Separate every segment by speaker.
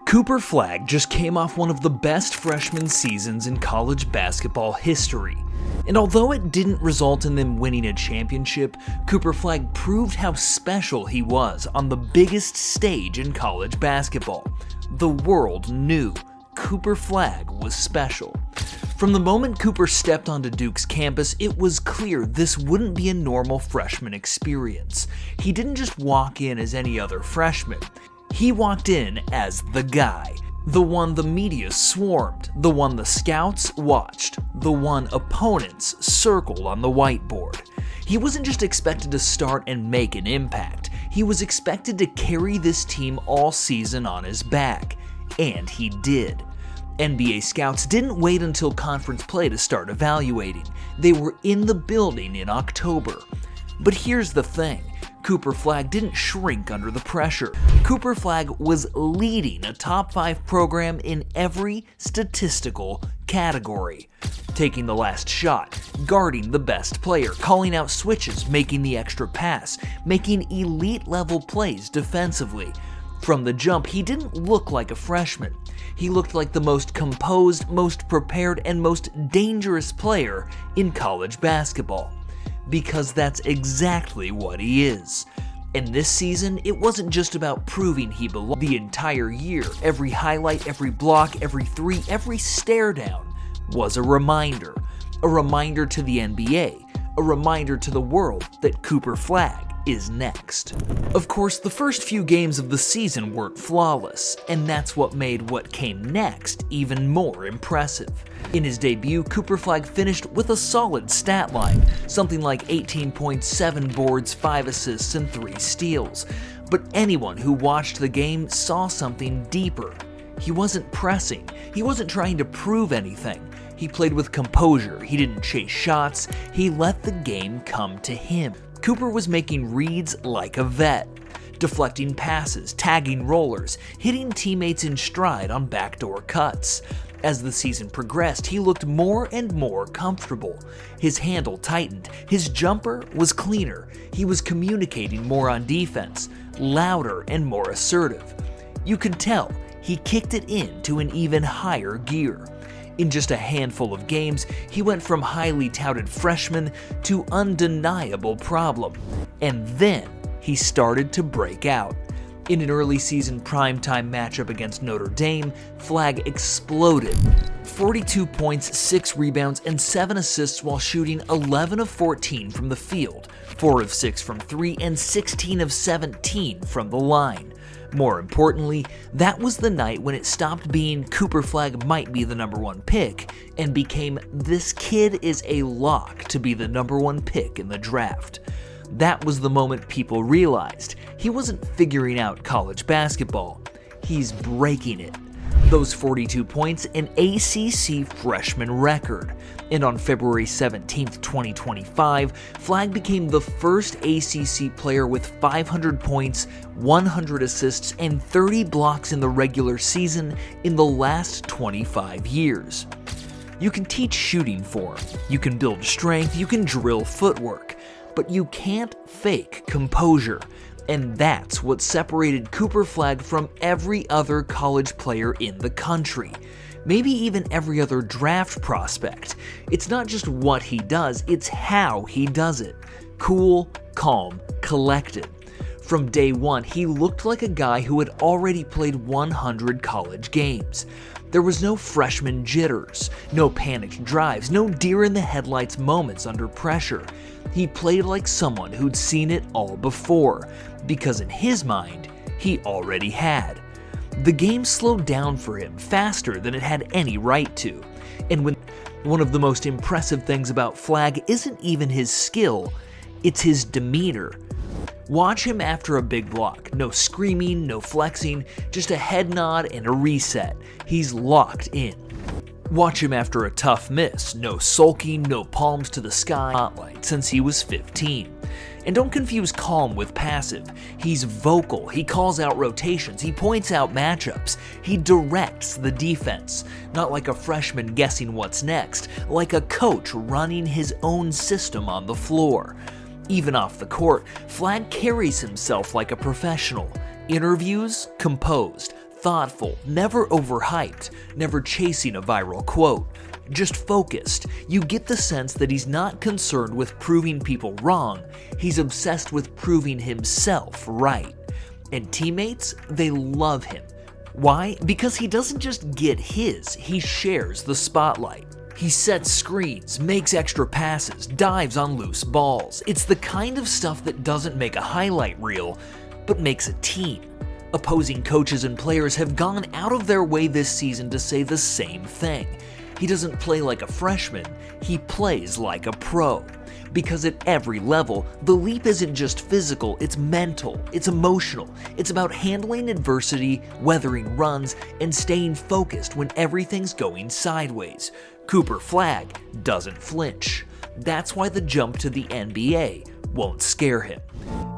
Speaker 1: Cooper Flagg just came off one of the best freshman seasons in college basketball history. And although it didn't result in them winning a championship, Cooper Flagg proved how special he was on the biggest stage in college basketball. The world knew Cooper Flagg was special. From the moment Cooper stepped onto Duke's campus, it was clear this wouldn't be a normal freshman experience. He didn't just walk in as any other freshman. He walked in as the guy. The one the media swarmed, the one the scouts watched, the one opponents circled on the whiteboard. He wasn't just expected to start and make an impact. He was expected to carry this team all season on his back. And he did. NBA scouts didn't wait until conference play to start evaluating. They were in the building in October. But here's the thing. Cooper Flagg didn't shrink under the pressure. Cooper Flagg was leading a top 5 program in every statistical category. Taking the last shot, guarding the best player, calling out switches, making the extra pass, making elite level plays defensively. From the jump, he didn't look like a freshman. He looked like the most composed, most prepared, and most dangerous player in college basketball. Because that's exactly what he is. And this season, it wasn't just about proving he belonged. The entire year, every highlight, every block, every three, every stare down was a reminder. A reminder to the NBA, a reminder to the world that Cooper Flagg is next. Of course, the first few games of the season weren't flawless, and that's what made what came next even more impressive. In his debut, Cooper Flagg finished with a solid stat line, something like 18 points, 7 boards, 5 assists, and 3 steals. But anyone who watched the game saw something deeper. He wasn't pressing, he wasn't trying to prove anything. He played with composure, he didn't chase shots, he let the game come to him. Cooper was making reads like a vet, deflecting passes, tagging rollers, hitting teammates in stride on backdoor cuts. As the season progressed, he looked more and more comfortable. His handle tightened, his jumper was cleaner, he was communicating more on defense, louder and more assertive. You could tell he kicked it into an even higher gear. In just a handful of games, he went from highly touted freshman to undeniable problem. And then he started to break out. In an early season primetime matchup against Notre Dame, Flagg exploded. 42 points, 6 rebounds, and 7 assists while shooting 11 of 14 from the field, 4 of 6 from 3, and 16 of 17 from the line. More importantly, that was the night when it stopped being Cooper Flagg might be the number 1 pick and became this kid is a lock to be the number 1 pick in the draft. That was the moment people realized he wasn't figuring out college basketball, he's breaking it. Those 42 points, an ACC freshman record. And on February 17, 2025, Flagg became the first ACC player with 500 points, 100 assists, and 30 blocks in the regular season in the last 25 years. You can teach shooting form, you can build strength, you can drill footwork, but you can't fake composure. And that's what separated Cooper Flagg from every other college player in the country. Maybe even every other draft prospect. It's not just what he does, it's how he does it. Cool, calm, collected. From day one, he looked like a guy who had already played 100 college games. There was no freshman jitters, no panicked drives, no deer-in-the-headlights moments under pressure. He played like someone who'd seen it all before, because in his mind, he already had. The game slowed down for him faster than it had any right to. And when one of the most impressive things about Flagg isn't even his skill, it's his demeanor. Watch him after a big block. No screaming, no flexing, just a head nod and a reset. He's locked in. Watch him after a tough miss. No sulking, no palms to the sky spotlight since he was 15. And don't confuse calm with passive. He's vocal, he calls out rotations, he points out matchups, he directs the defense. Not like a freshman guessing what's next, like a coach running his own system on the floor. Even off the court, Flagg carries himself like a professional. Interviews, composed. thoughtful, never overhyped, never chasing a viral quote. Just focused. You get the sense that he's not concerned with proving people wrong, he's obsessed with proving himself right. And teammates, they love him. Why? Because he doesn't just get his, he shares the spotlight. He sets screens, makes extra passes, dives on loose balls. It's the kind of stuff that doesn't make a highlight reel, but makes a team. Opposing coaches and players have gone out of their way this season to say the same thing. He doesn't play like a freshman, he plays like a pro. Because at every level, the leap isn't just physical, it's mental, it's emotional. It's about handling adversity, weathering runs, and staying focused when everything's going sideways. Cooper Flagg doesn't flinch. That's why the jump to the NBA won't scare him.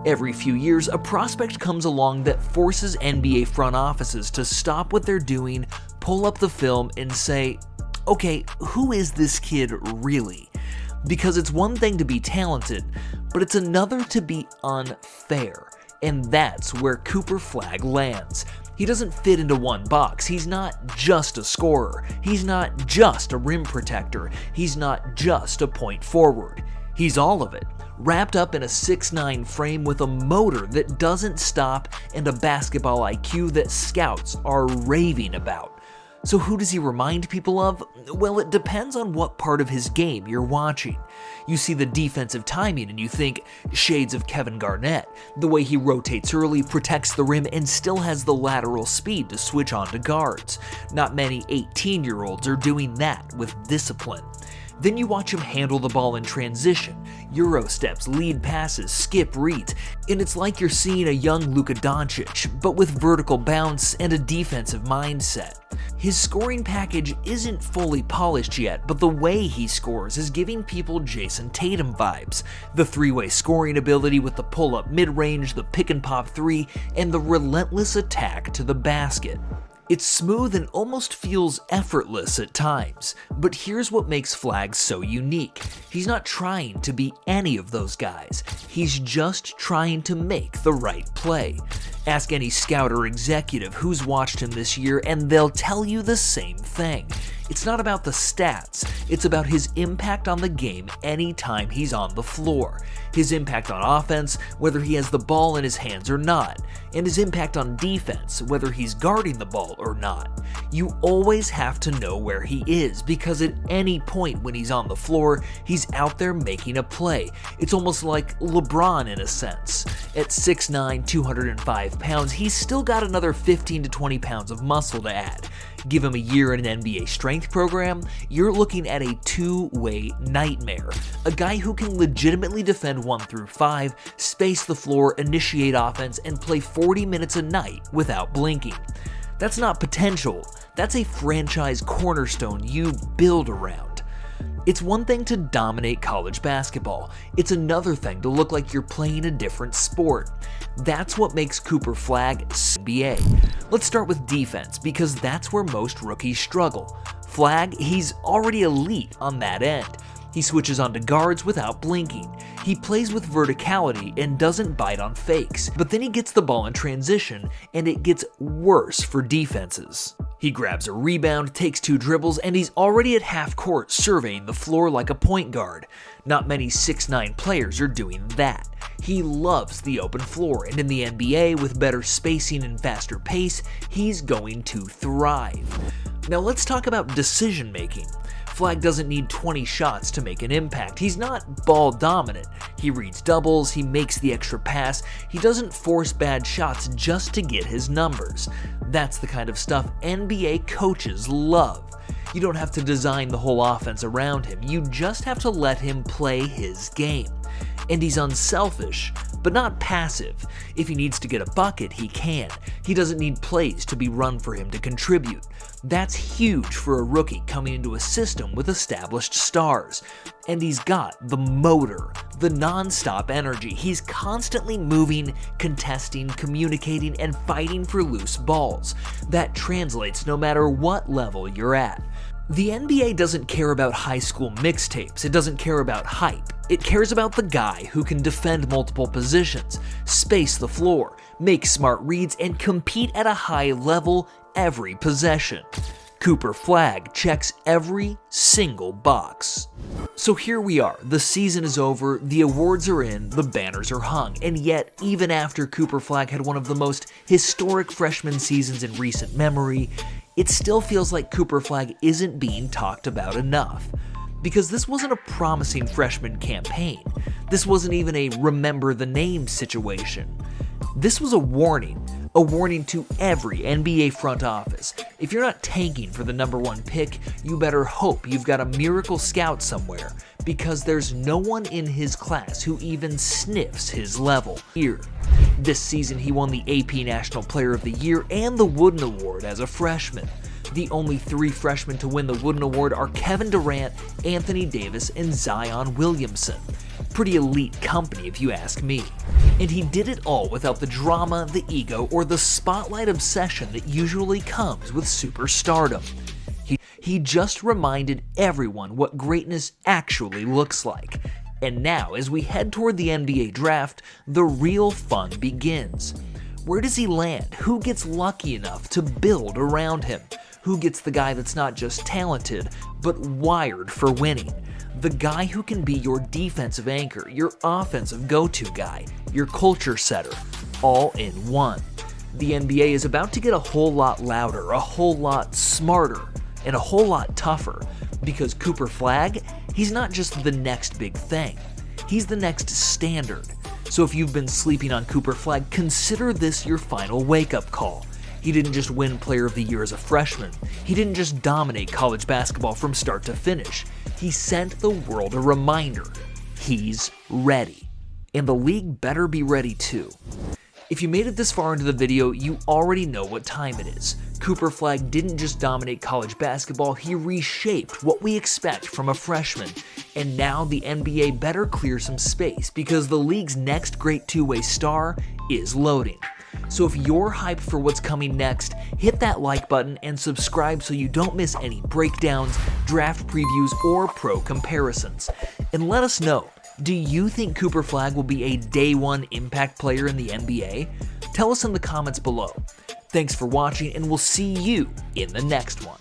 Speaker 1: Every few years, a prospect comes along that forces NBA front offices to stop what they're doing, pull up the film, and say, okay, who is this kid really? Because it's one thing to be talented, but it's another to be unfair. And that's where Cooper Flagg lands. He doesn't fit into one box. He's not just a scorer. He's not just a rim protector. He's not just a point forward. He's all of it, wrapped up in a 6'9" frame with a motor that doesn't stop and a basketball IQ that scouts are raving about. So who does he remind people of? Well, it depends on what part of his game you're watching. You see the defensive timing and you think shades of Kevin Garnett, the way he rotates early, protects the rim, and still has the lateral speed to switch on to guards. Not many 18-year-olds are doing that with discipline. Then you watch him handle the ball in transition, Euro steps, lead passes, skip reads, and it's like you're seeing a young Luka Doncic, but with vertical bounce and a defensive mindset. His scoring package isn't fully polished yet, but the way he scores is giving people Jason Tatum vibes. The three-way scoring ability with the pull-up mid-range, the pick-and-pop three, and the relentless attack to the basket. It's smooth and almost feels effortless at times, but here's what makes Flagg so unique. He's not trying to be any of those guys. He's just trying to make the right play. Ask any scout or executive who's watched him this year and they'll tell you the same thing. It's not about the stats, it's about his impact on the game anytime he's on the floor. His impact on offense, whether he has the ball in his hands or not, and his impact on defense, whether he's guarding the ball or not. You always have to know where he is, because at any point when he's on the floor, he's out there making a play. It's almost like LeBron in a sense. At 6'9", 205 pounds, he's still got another 15 to 20 pounds of muscle to add. Give him a year in an NBA strength program, you're looking at a two-way nightmare. A guy who can legitimately defend 1 through 5, space the floor, initiate offense, and play 40 minutes a night without blinking. That's not potential, that's a franchise cornerstone you build around. It's one thing to dominate college basketball, it's another thing to look like you're playing a different sport. That's what makes Cooper Flagg NBA. Let's start with defense, because that's where most rookies struggle. Flagg, he's already elite on that end. He switches onto guards without blinking. He plays with verticality and doesn't bite on fakes, but then he gets the ball in transition and it gets worse for defenses. He grabs a rebound, takes 2 dribbles, and he's already at half court surveying the floor like a point guard. Not many 6'9" players are doing that. He loves the open floor, and in the NBA, with better spacing and faster pace, he's going to thrive. Now let's talk about decision making. Flagg doesn't need 20 shots to make an impact. He's not ball dominant. He reads doubles, he makes the extra pass, he doesn't force bad shots just to get his numbers. That's the kind of stuff NBA coaches love. You don't have to design the whole offense around him, you just have to let him play his game. And he's unselfish, but not passive. If he needs to get a bucket, he can. He doesn't need plays to be run for him to contribute. That's huge for a rookie coming into a system with established stars. And he's got the motor, the non-stop energy. He's constantly moving, contesting, communicating, and fighting for loose balls. That translates no matter what level you're at. The NBA doesn't care about high school mixtapes, it doesn't care about hype. It cares about the guy who can defend multiple positions, space the floor, make smart reads, and compete at a high level every possession. Cooper Flagg checks every single box. So here we are, the season is over, the awards are in, the banners are hung, and yet, even after Cooper Flagg had one of the most historic freshman seasons in recent memory, it still feels like Cooper Flagg isn't being talked about enough. Because this wasn't a promising freshman campaign. This wasn't even a remember the name situation. This was a warning to every NBA front office. If you're not tanking for the #1 pick, you better hope you've got a miracle scout somewhere, because there's no one in his class who even sniffs his level. Here, this season he won the AP National Player of the Year and the Wooden Award as a freshman. The only 3 freshmen to win the Wooden Award are Kevin Durant, Anthony Davis, and Zion Williamson. Pretty elite company if you ask me. And he did it all without the drama, the ego, or the spotlight obsession that usually comes with superstardom. He just reminded everyone what greatness actually looks like. And now, as we head toward the NBA draft, the real fun begins. Where does he land? Who gets lucky enough to build around him? Who gets the guy that's not just talented, but wired for winning? The guy who can be your defensive anchor, your offensive go-to guy, your culture setter, all in one. The NBA is about to get a whole lot louder, a whole lot smarter, and a whole lot tougher, because Cooper Flagg, he's not just the next big thing. He's the next standard. So if you've been sleeping on Cooper Flagg, consider this your final wake-up call. He didn't just win Player of the Year as a freshman. He didn't just dominate college basketball from start to finish. He sent the world a reminder. He's ready. And the league better be ready too. If you made it this far into the video, you already know what time it is. Cooper Flagg didn't just dominate college basketball, he reshaped what we expect from a freshman. And now the NBA better clear some space, because the league's next great two-way star is loading. So if you're hyped for what's coming next, hit that like button and subscribe so you don't miss any breakdowns, draft previews, or pro comparisons. And let us know, do you think Cooper Flagg will be a day one impact player in the NBA? Tell us in the comments below. Thanks for watching, and we'll see you in the next one.